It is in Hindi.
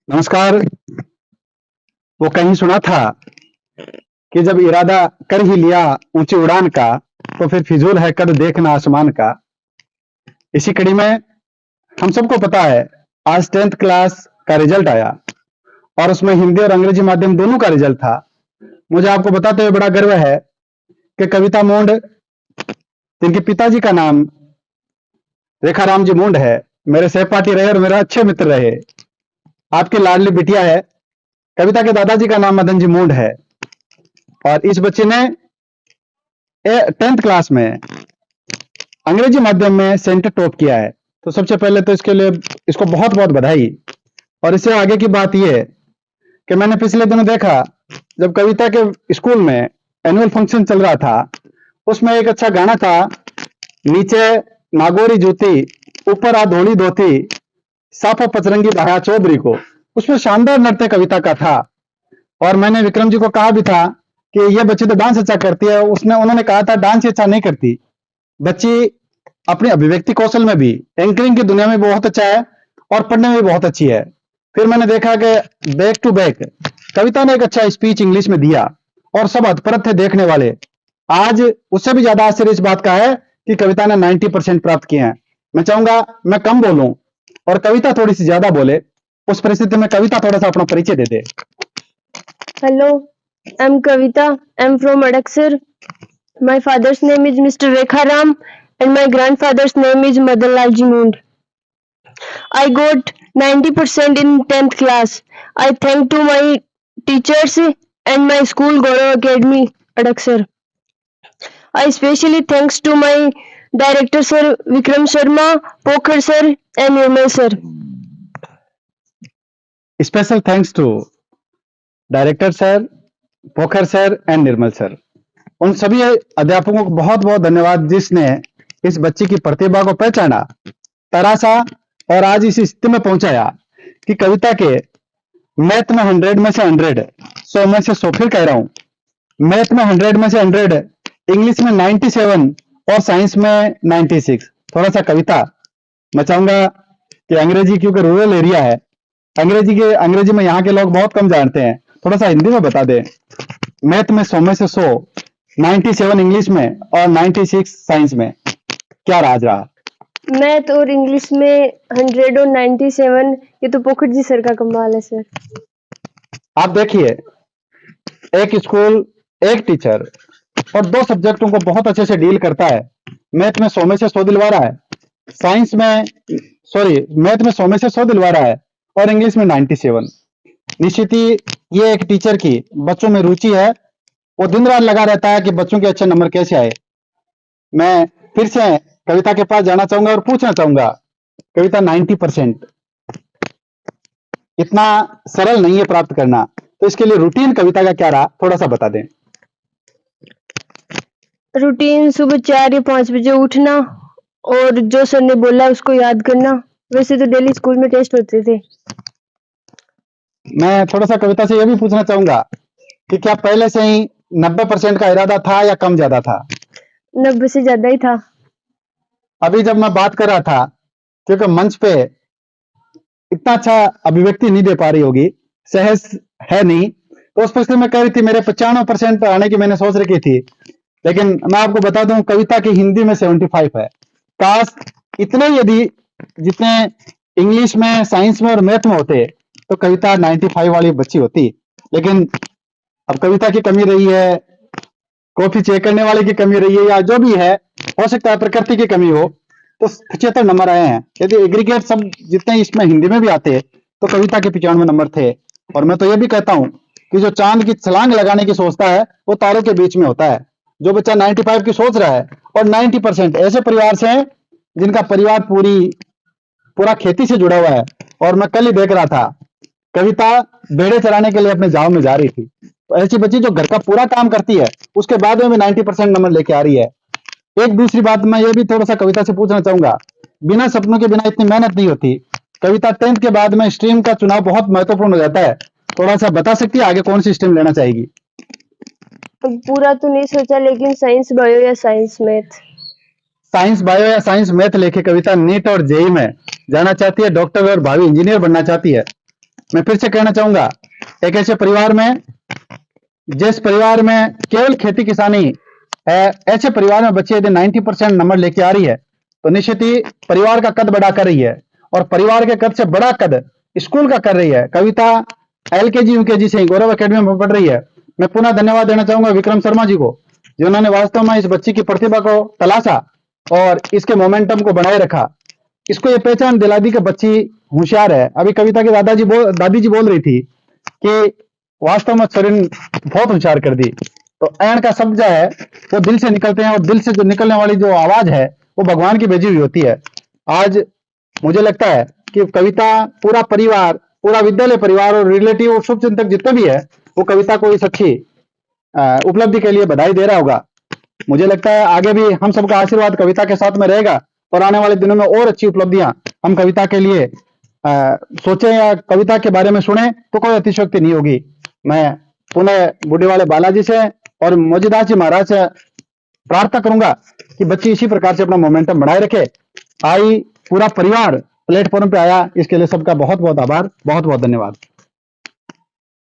नमस्कार। वो कहीं सुना था कि जब इरादा कर ही लिया ऊंची उड़ान का, तो फिर फिजूल है कद देखना आसमान का। इसी कड़ी में हम सबको पता है, आज 10th क्लास का रिजल्ट आया और उसमें हिंदी और अंग्रेजी माध्यम दोनों का रिजल्ट था। मुझे आपको बताते हुए बड़ा गर्व है कि कविता मुंड, जिनके पिताजी का नाम रेखाराम जी मुंड है, मेरे सहपाठी रहे और मेरा अच्छे मित्र रहे। आपकी लाडली बिटिया है। कविता के दादाजी का नाम मदन जी मुंड है और इस बच्चे ने 10th क्लास में अंग्रेजी माध्यम में सेंटर टॉप किया है। तो सबसे पहले तो इसके लिए इसको बहुत बहुत बधाई। और इससे आगे की बात यह है कि मैंने पिछले दिनों देखा, जब कविता के स्कूल में एनुअल फंक्शन चल रहा था, उसमें एक अच्छा गाना था, नीचे नागौरी जूती ऊपर आ धोली धोती साफा पचरंगी बहाया चौधरी को। उसमें शानदार नृत्य कविता का था और मैंने विक्रम जी को कहा भी था कि ये बच्ची तो डांस अच्छा करती है। उन्होंने कहा था डांस ही अच्छा नहीं करती, बच्ची अपने अभिव्यक्ति कौशल में भी, एंकरिंग की दुनिया में बहुत अच्छा है और पढ़ने में भी बहुत अच्छी है। फिर मैंने देखा कि बैक टू बैक कविता ने एक अच्छा स्पीच इंग्लिश में दिया और सब हतप्रभ थे देखने वाले। आज उससे भी ज्यादा आश्चर्य इस बात का है कि कविता ने 90% प्राप्त किए हैं। मैं चाहूंगा मैं कम बोलूं और कविता थोड़ी सी ज्यादा बोले। उस परिस्थिति में कविता थोड़ा सा अपना परिचय दे दे। Hello, I'm Kavita. I'm from Adaksar. My father's name is Mr. Rekharam and my grandfather's name is Madanlal Ji Mund. I got 90% in 10th class. I thank to my teachers and my school Gaurav Academy Adaksar. I especially thanks to my director sir Vikram Sharma, Pokhar sir and Nirmal sir. Special thanks to director sir, Pokhar sir and Nirmal sir. उन सभी अध्यापकों को बहुत बहुत धन्यवाद जिसने इस बच्चे की प्रतिभा को पहचाना, तराशा और आज इस स्थिति में पहुंचाया कि कविता के मैथ में 100 में से 100, 100 में से 100, फिर कह रहा हूं मैथ में 100 में से 100, इंग्लिश में 97 और साइंस में 96। थोड़ा सा कविता मैं चाहूंगा कि अंग्रेजी, क्योंकि रूरल एरिया है, अंग्रेजी में यहाँ के लोग बहुत कम जानते हैं, थोड़ा सा हिंदी में बता दे। मैथ में 100 में से 100, 97 इंग्लिश में और 96 साइंस में, क्या राज रहा? मैथ और इंग्लिश में 100 और 97, ये तो पोखर जी सर का कमाल है सर। आप देखिए, एक स्कूल, एक टीचर और दो सब्जेक्टों को बहुत अच्छे से डील करता है। मैथ में 100 में से 100 दिलवा रहा है, साइंस में मैथ में 100 में से 100 दिलवा रहा है और इंग्लिश में 97। निश्चित ही ये एक टीचर की बच्चों में रुचि है। वो दिन रात लगा रहता है कि बच्चों के अच्छे नंबर कैसे आए। मैं फिर से कविता के पास जाना चाहूंगा और पूछना चाहूंगा, कविता 90% इतना सरल नहीं है प्राप्त करना, तो इसके लिए रूटीन कविता का क्या रहा, थोड़ा सा बता दें। रूटीन सुबह 4 या 5 बजे उठना और जो सर ने बोला उसको याद करना। वैसे तो डेली स्कूल में टेस्ट होते थे। मैं थोड़ा सा कविता से यह भी पूछना चाहूंगा कि क्या पहले से ही 90% का इरादा था या कम ज्यादा था? 90 से ज्यादा ही था। अभी जब मैं बात कर रहा था, क्योंकि मंच पे इतना अच्छा अभिव्यक्ति नहीं दे पा रही होगी, सहज है नहीं, तो उस परिस्थिति में कह रही थी मेरे 95% आने की मैंने सोच रखी थी, लेकिन मैं आपको बता दूं कविता की हिंदी में 75 है। काश इतने यदि जितने इंग्लिश में, साइंस में और मैथ में होते तो कविता 95 वाली बच्ची होती। लेकिन अब कविता की कमी रही है, कॉफी चेक करने वाले की कमी रही है, या जो भी है, हो सकता है प्रकृति की कमी हो, तो 75 नंबर आए हैं। यदि एग्रीगेट सब जितने इसमें हिंदी में भी आते तो कविता के 95 नंबर थे। और मैं तो यह भी कहता हूं कि जो चांद की छलांग लगाने की सोचता है वो तारों के बीच में होता है। जो बच्चा 95 की सोच रहा है और 90% ऐसे परिवार से है जिनका परिवार पूरा खेती से जुड़ा हुआ है। और मैं कल ही देख रहा था, कविता बेड़े चराने के लिए अपने गांव में जा रही थी, तो ऐसी बच्ची जो घर का पूरा काम करती है उसके बाद में भी 90% नंबर लेके आ रही है। एक दूसरी बात मैं ये भी थोड़ा सा कविता से पूछना चाहूंगा, बिना सपनों के बिना इतनी मेहनत नहीं होती। कविता 10th के बाद में स्ट्रीम का चुनाव बहुत महत्वपूर्ण हो जाता है, थोड़ा सा बता सकती है आगे कौन सी स्ट्रीम लेना चाहेगी? पूरा तो नहीं सोचा, लेकिन साइंस बायो या साइंस मैथ। साइंस बायो या साइंस मैथ लेके कविता नीट और जेई में जाना चाहती है, डॉक्टर और भावी इंजीनियर बनना चाहती है। मैं फिर से कहना चाहूंगा, एक ऐसे परिवार में, जिस परिवार में केवल खेती किसानी है, ऐसे परिवार में बच्चे यदि 90% नंबर लेके आ रही है तो निश्चित ही परिवार का कद बड़ा कर रही है, और परिवार के कद से बड़ा कद स्कूल का कर रही है। कविता एलकेजी यूकेजी से ही गौरव एकेडमी में पढ़ रही है। मैं पुनः धन्यवाद देना चाहूंगा विक्रम शर्मा जी को, जिन्होंने वास्तव में इस बच्ची की प्रतिभा को तलाशा और इसके मोमेंटम को बनाए रखा, इसको ये पहचान दिला दी कि बच्ची होशियार है। अभी कविता के दादी जी बोल रही थी कि वास्तव में सरिन बहुत होशियार कर दी। तो ऐन का शब्द जो है वो दिल से निकलते हैं, और दिल से जो निकलने वाली जो आवाज है वो भगवान की भेजी हुई होती है। आज मुझे लगता है कि कविता, पूरा परिवार, पूरा विद्यालय परिवार और रिलेटिव और शुभचिंतक जितने भी है, वो कविता को इस अच्छी उपलब्धि के लिए बधाई दे रहा होगा। मुझे लगता है आगे भी हम सबका आशीर्वाद कविता के साथ में रहेगा, और आने वाले दिनों में और अच्छी उपलब्धियां हम कविता के लिए सोचें या कविता के बारे में सुने तो कोई अतिशयोक्ति नहीं होगी। मैं पुनः बूढ़े वाले बालाजी से और मौजूदास जी महाराज से प्रार्थना करूंगा कि बच्ची इसी प्रकार से अपना मोमेंटम बनाए रखे। आई पूरा परिवार प्लेटफॉर्म पे आया, इसके लिए सबका बहुत बहुत आभार, बहुत बहुत धन्यवाद।